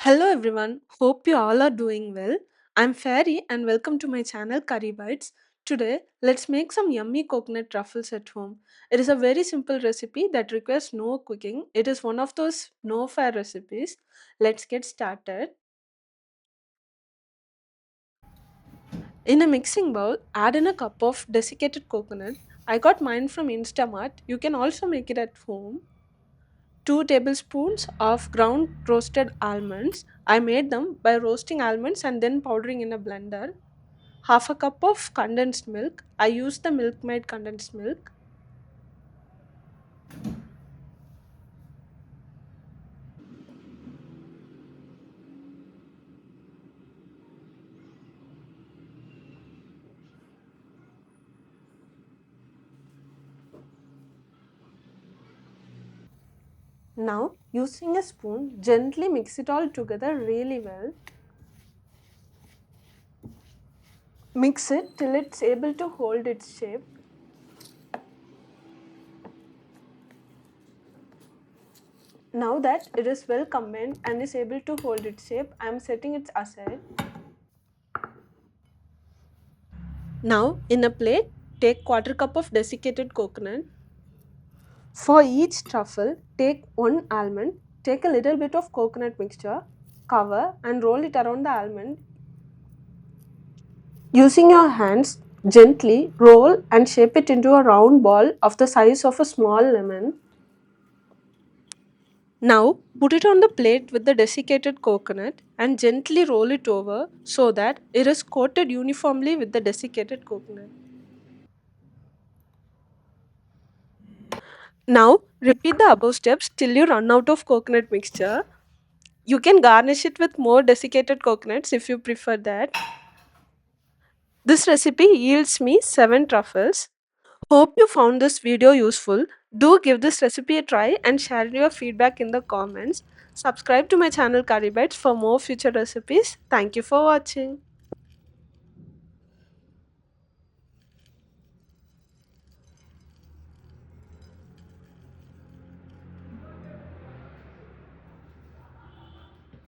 Hello everyone, hope you all are doing well. I'm Fairy and welcome to my channel Curry Bites. Today, let's make some yummy coconut truffles at home. It is a very simple recipe that requires no cooking. It is one of those no fire recipes. Let's get started. In a mixing bowl, add in a cup of desiccated coconut. I got mine from Instamart. You can also make it at home. 2 tablespoons of ground roasted almonds. I made them by roasting almonds and then powdering in a blender. Half a cup of condensed milk. I use the Milkmaid condensed milk. Now, using a spoon, gently mix it all together really well. Mix it till it's able to hold its shape. Now that it is well combined and is able to hold its shape, I am setting it aside. Now, in a plate, take quarter cup of desiccated coconut. For each truffle, take one almond, take a little bit of coconut mixture, cover and roll it around the almond. Using your hands, gently roll and shape it into a round ball of the size of a small lemon. Now, put it on the plate with the desiccated coconut and gently roll it over so that it is coated uniformly with the desiccated coconut. Now, repeat the above steps till you run out of coconut mixture. You can garnish it with more desiccated coconuts if you prefer that. This recipe yields me 7 truffles. Hope you found this video useful. Do give this recipe a try and share your feedback in the comments. Subscribe to my channel Curry Bites for more future recipes. Thank you for watching.